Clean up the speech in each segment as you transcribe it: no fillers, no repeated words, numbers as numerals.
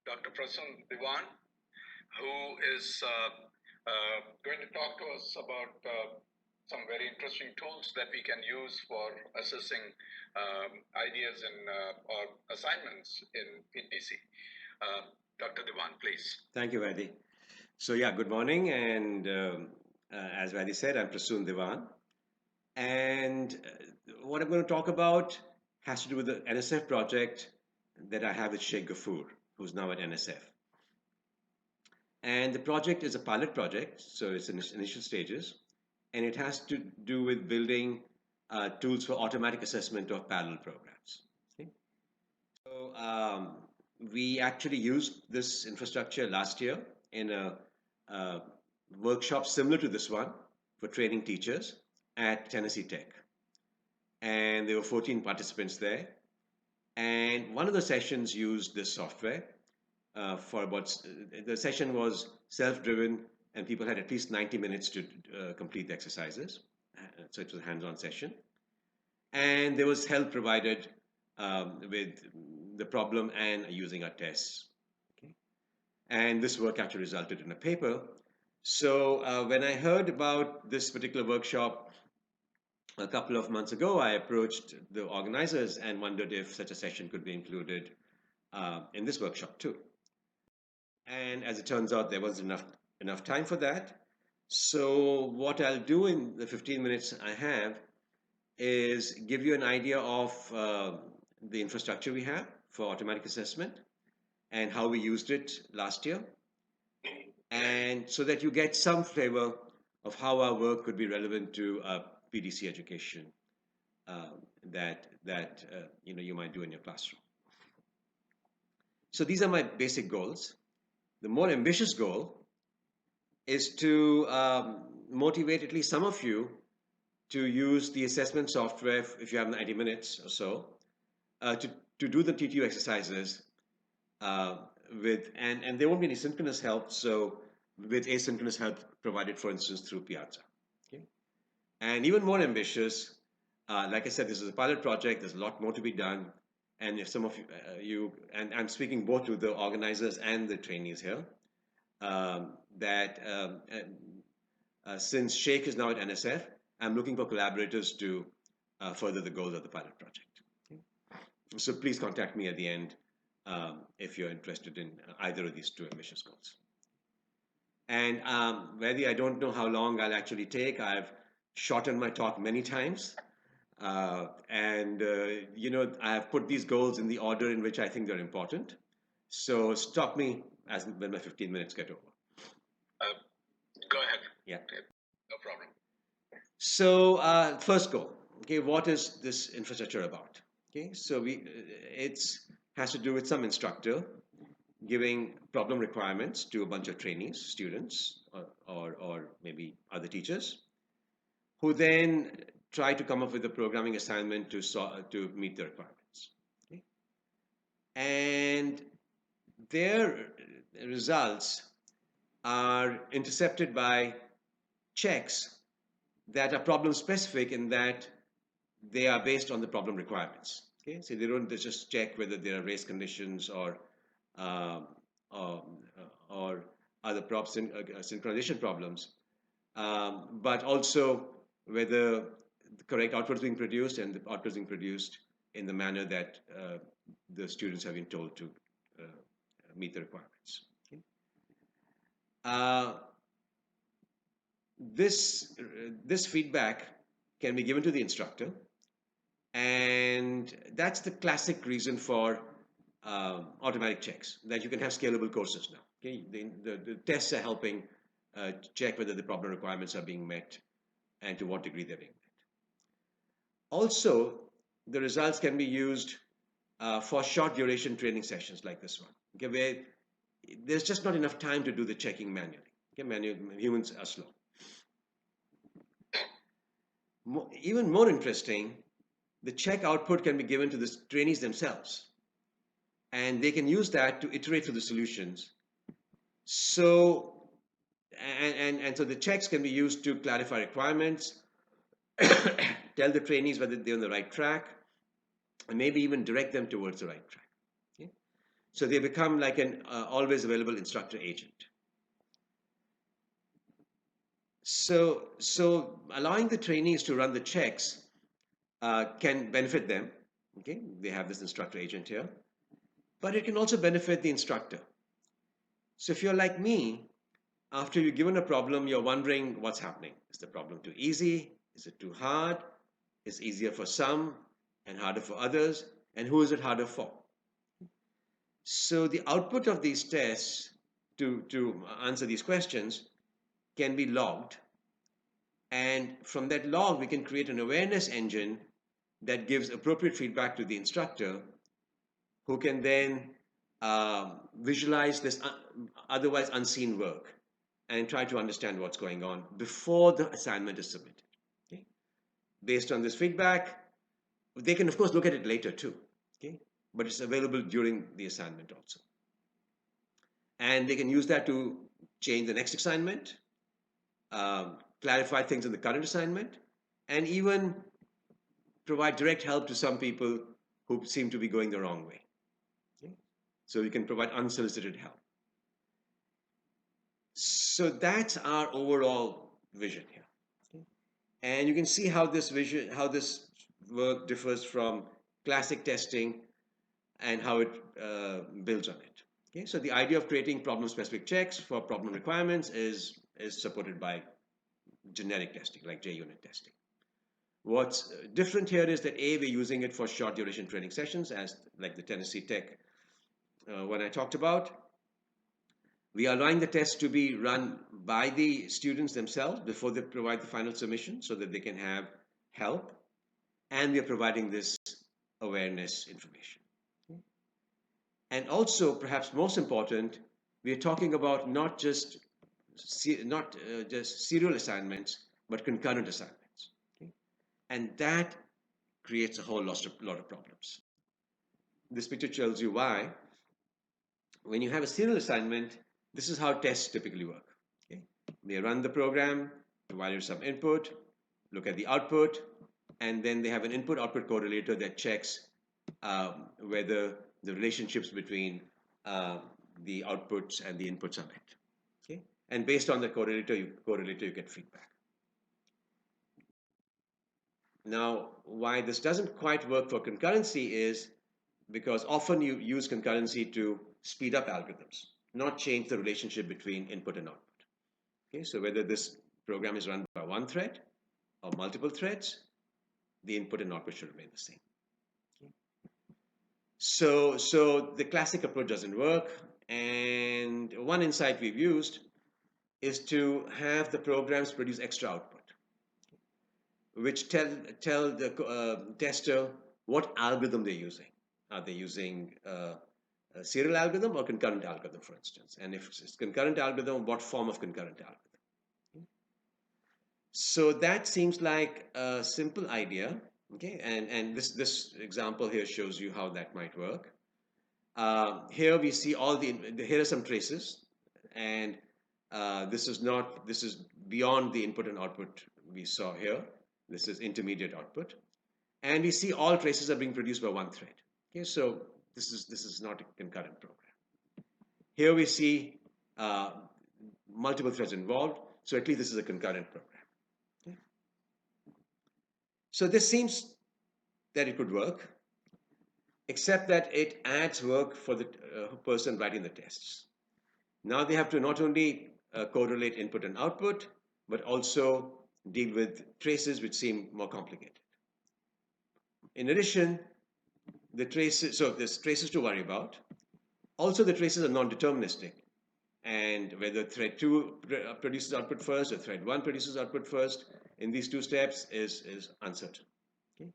Dr. Prasun Diwan, who is going to talk to us about some very interesting tools that we can use for assessing ideas in or assignments in PTC. Dr. Diwan, please. Thank you, Vadi. So yeah, good morning, and as Vadi said, I'm Prasun Diwan, and what I'm going to talk about has to do with the NSF project that I have with Sheikh Ghafoor, who's now at NSF. And the project is a pilot project, so it's in its initial stages, and it has to do with building tools for automatic assessment of parallel programs. Okay? So we actually used this infrastructure last year in a workshop similar to this one for training teachers at Tennessee Tech. And there were 14 participants there. And one of the sessions used this software for about, the session was self-driven and people had at least 90 minutes to complete the exercises. So it was a hands-on session. And there was help provided with the problem and using our tests. Okay? And this work actually resulted in a paper. So when I heard about this particular workshop a couple of months ago, I approached the organizers and wondered if such a session could be included in this workshop too. And as it turns out, there was enough time for that. So what I'll do in the 15 minutes I have is give you an idea of the infrastructure we have for automatic assessment and how we used it last year, and so that you get some flavor of how our work could be relevant to PDC education that you might do in your classroom. So these are my basic goals. The more ambitious goal is to motivate at least some of you to use the assessment software if you have 90 minutes or so to do the TTU exercises and there won't be any synchronous help, so with asynchronous help provided, for instance, through Piazza. Okay? And even more ambitious, like I said, this is a pilot project. There's a lot more to be done. And if some of and I'm speaking both to the organizers and the trainees here, since Sheikh is now at NSF, I'm looking for collaborators to further the goals of the pilot project. Okay? So please contact me at the end if you're interested in either of these two ambitious goals. And Vadi, I don't know how long I'll actually take. I've shortened my talk many times. I have put these goals in the order in which I think they're important. So stop me when my 15 minutes get over. Go ahead. Yeah. Okay. No problem. So first goal. Okay, what is this infrastructure about? Okay, so it has to do with some instructor giving problem requirements to a bunch of trainees, students, or maybe other teachers, who then try to come up with a programming assignment to meet the requirements. Okay? And their results are intercepted by checks that are problem specific in that they are based on the problem requirements. Okay, so they don't just check whether there are race conditions or other synchronization problems, but also whether the correct output is being produced and the output is being produced in the manner that the students have been told to meet the requirements. Okay? This feedback can be given to the instructor, and that's the classic reason for automatic checks, that you can have scalable courses now. Okay? The tests are helping check whether the problem requirements are being met and to what degree they're being met. Also, the results can be used for short duration training sessions like this one, okay, where there's just not enough time to do the checking manually. Okay? Humans are slow. Even more interesting, the check output can be given to the trainees themselves, and they can use that to iterate through the solutions. So, so the checks can be used to clarify requirements, tell the trainees whether they're on the right track, and maybe even direct them towards the right track. Okay? So they become like an always available instructor agent. So allowing the trainees to run the checks can benefit them. Okay, they have this instructor agent here, but it can also benefit the instructor. So if you're like me, after you're given a problem, you're wondering what's happening. Is the problem too easy? Is it too hard? Is it easier for some and harder for others? And who is it harder for? So the output of these tests to answer these questions can be logged. And from that log, we can create an awareness engine that gives appropriate feedback to the instructor, who can then visualize this otherwise unseen work and try to understand what's going on before the assignment is submitted. Okay? Based on this feedback, they can of course look at it later too, okay? But it's available during the assignment also. And they can use that to change the next assignment, clarify things in the current assignment, and even provide direct help to some people who seem to be going the wrong way. Okay? So you can provide unsolicited help. So that's our overall vision here. Okay? And you can see how this vision, how this work differs from classic testing and how it builds on it. Okay? So the idea of creating problem-specific checks for problem requirements is supported by generic testing, like JUnit testing. What's different here is that A, we're using it for short duration training sessions, as like the Tennessee Tech one I talked about. We are allowing the test to be run by the students themselves before they provide the final submission so that they can have help. And we are providing this awareness information. And also, perhaps most important, we are talking about not just serial assignments, but concurrent assignments. Okay? And that creates a whole lot of problems. This picture tells you why. When you have a serial assignment, this is how tests typically work. Okay? They run the program, provide some input, look at the output, and then they have an input-output correlator that checks whether the relationships between the outputs and the inputs are met. Okay? And based on the correlator, you get feedback. Now, why this doesn't quite work for concurrency is because often you use concurrency to speed up algorithms, not change the relationship between input and output. Okay, so whether this program is run by one thread or multiple threads, the input and output should remain the same. Okay. So the classic approach doesn't work, and one insight we've used is to have the programs produce extra output, which tell the tester what algorithm they're using. Are they using a serial algorithm or concurrent algorithm, for instance? And if it's concurrent algorithm, what form of concurrent algorithm? Okay. So that seems like a simple idea, okay? And this example here shows you how that might work. Here we see here are some traces, and this is beyond the input and output we saw here. This is intermediate output. And we see all traces are being produced by one thread. Okay, so this is not a concurrent program. Here we see multiple threads involved, so at least this is a concurrent program. Okay. So this seems that it could work, except that it adds work for the person writing the tests. Now they have to not only correlate input and output, but also deal with traces which seem more complicated. In addition, so there's traces to worry about. Also, the traces are non-deterministic, and whether thread 2 produces output first or thread 1 produces output first in these two steps is uncertain. Okay?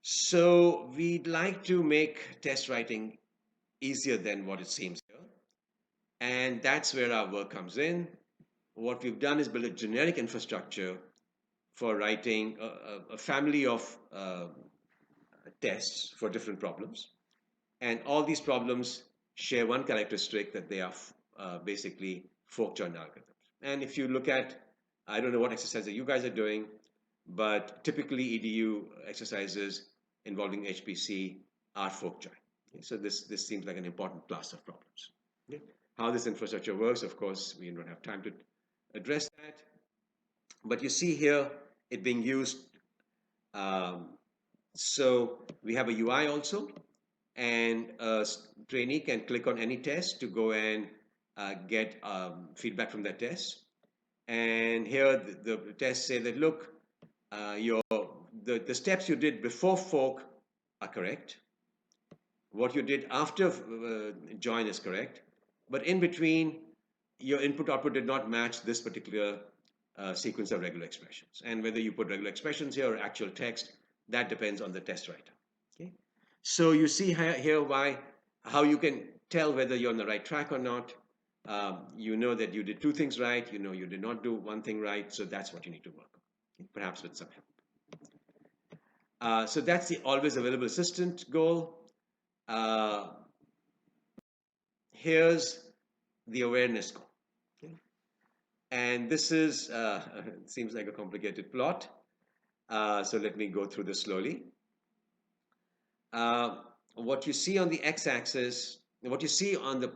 So we'd like to make test writing easier than what it seems here, and that's where our work comes in. What we've done is build a generic infrastructure for writing a family of tests for different problems. And all these problems share one characteristic, that they are basically fork join algorithms. And if you look at, I don't know what exercises you guys are doing, but typically EDU exercises involving HPC are fork join. Okay, so this seems like an important class of problems. Okay. How this infrastructure works, of course, we don't have time to address that. But you see here it being used. Um, so we have a UI also, and a trainee can click on any test to go and get feedback from that test. And here the tests say that, look, the steps you did before fork are correct. What you did after join is correct, but in between, your input output did not match this particular sequence of regular expressions. And whether you put regular expressions here or actual text, that depends on the test writer. Okay? So you see here how you can tell whether you're on the right track or not. You know that you did two things right, you know you did not do one thing right, so that's what you need to work on, okay? Perhaps with some help. So that's the always available assistant goal. Uh, Here's the awareness goal. Okay? And this is, seems like a complicated plot. So let me go through this slowly. What you see on the x-axis, what you see on the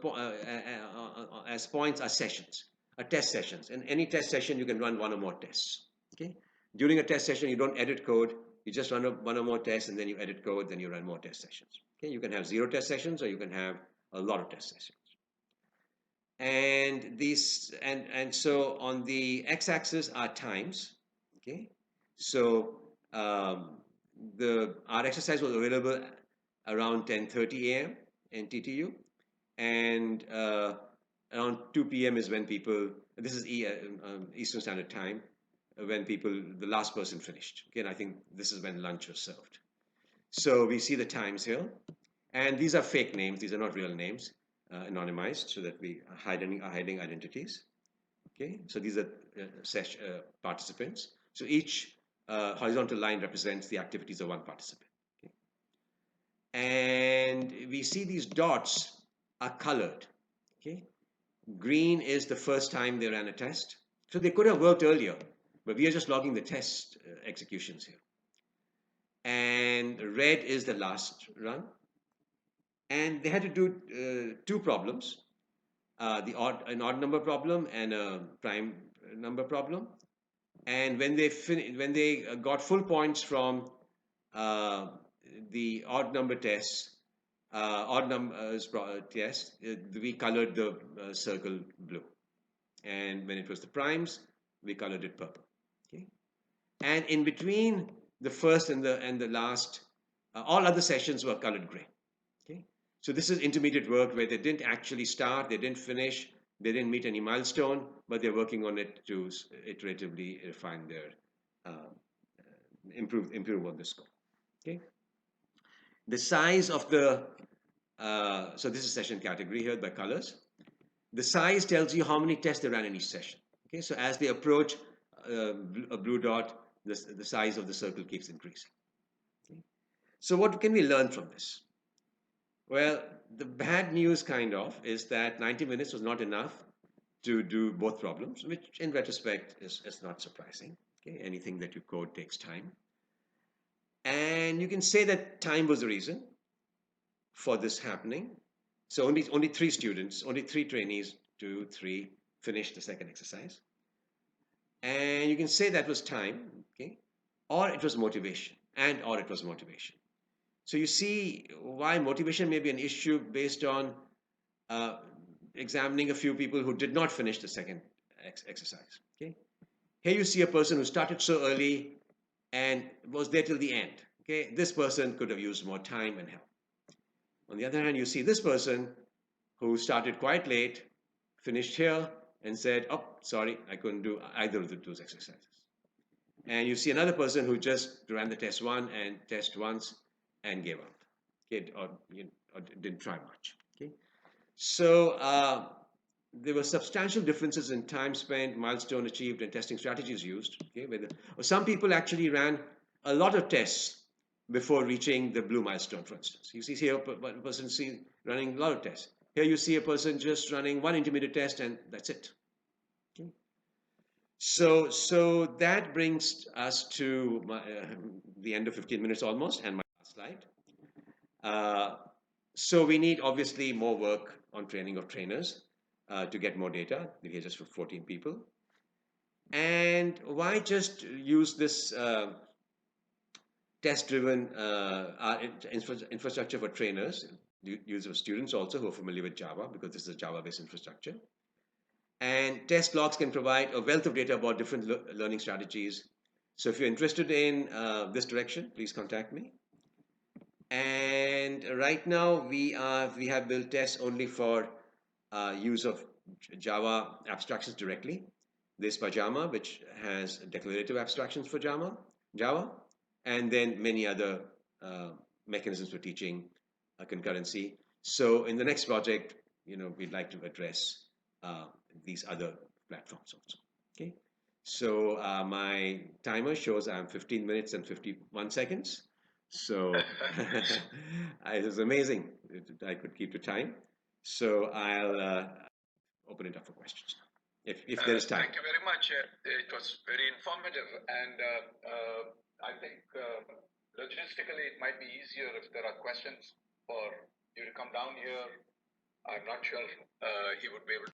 as points are sessions, are test sessions. In any test session, you can run one or more tests. Okay? During a test session, you don't edit code. You just run one or more tests, and then you edit code, then you run more test sessions. Okay? You can have 0 test sessions, or you can have a lot of test sessions. And these and so on the x-axis are times. Okay, so our exercise was available around 10:30 a.m. in TTU, and around 2 p.m. is when people, this is Eastern Standard Time, when the last person finished. Okay, and I think this is when lunch was served. So we see the times here, and these are fake names, these are not real names, anonymized, so that we are hiding identities. Okay, so these are participants. So each horizontal line represents the activities of one participant. Okay? And we see these dots are colored. Okay, green is the first time they ran a test. So they could have worked earlier, but we are just logging the test executions here. And red is the last run. And they had to do two problems, an odd number problem and a prime number problem. And when they got full points from uh, the odd number tests, odd numbers test, we colored the circle blue. And when it was the primes, we colored it purple. Okay? And in between the first and the last, all other sessions were colored gray. Okay? So this is intermediate work where they didn't actually start, they didn't finish, they didn't meet any milestone, but they're working on it to iteratively refine their improve on the score. Okay. The size of the so this is session category here by colors. The size tells you how many tests they ran in each session. Okay, so as they approach a blue dot, the size of the circle keeps increasing. Okay? So what can we learn from this? Well, the bad news kind of is that 90 minutes was not enough to do both problems, which in retrospect is not surprising. Okay? Anything that you code takes time. And you can say that time was the reason for this happening. So only three students, only three trainees, 2, 3, finished the second exercise. And you can say that was time, okay? Or it was motivation, or it was motivation. So you see why motivation may be an issue based on examining a few people who did not finish the second exercise. Okay, here you see a person who started so early and was there till the end. Okay, this person could have used more time and help. On the other hand, you see this person who started quite late, finished here, and said, "Oh, sorry, I couldn't do either of those exercises." And you see another person who just ran the test once and gave up, okay, or didn't try much. Okay, so there were substantial differences in time spent, milestone achieved, and testing strategies used. Okay, some people actually ran a lot of tests before reaching the blue milestone, for instance. You see here a person running a lot of tests. Here you see a person just running one intermediate test and that's it. Okay. So that brings us to the end of 15 minutes almost, and my last slide. So we need obviously more work on training of trainers to get more data. Here's just for 14 people. And why just use this test-driven infrastructure for trainers, use of students also who are familiar with Java, because this is a Java-based infrastructure. And test logs can provide a wealth of data about different learning strategies. So if you're interested in this direction, please contact me. And right now we have built tests only for use of Java abstractions directly. There's Pajama, which has declarative abstractions for Java, and then many other mechanisms for teaching concurrency. So in the next project, we'd like to address uh, these other platforms also. Okay. So my timer shows I'm 15 minutes and 51 seconds. So it was amazing. I could keep the time. So I'll open it up for questions now, if there is time. Thank you very much. It was very informative, and I think logistically it might be easier if there are questions for you to come down here. I'm not sure he would be able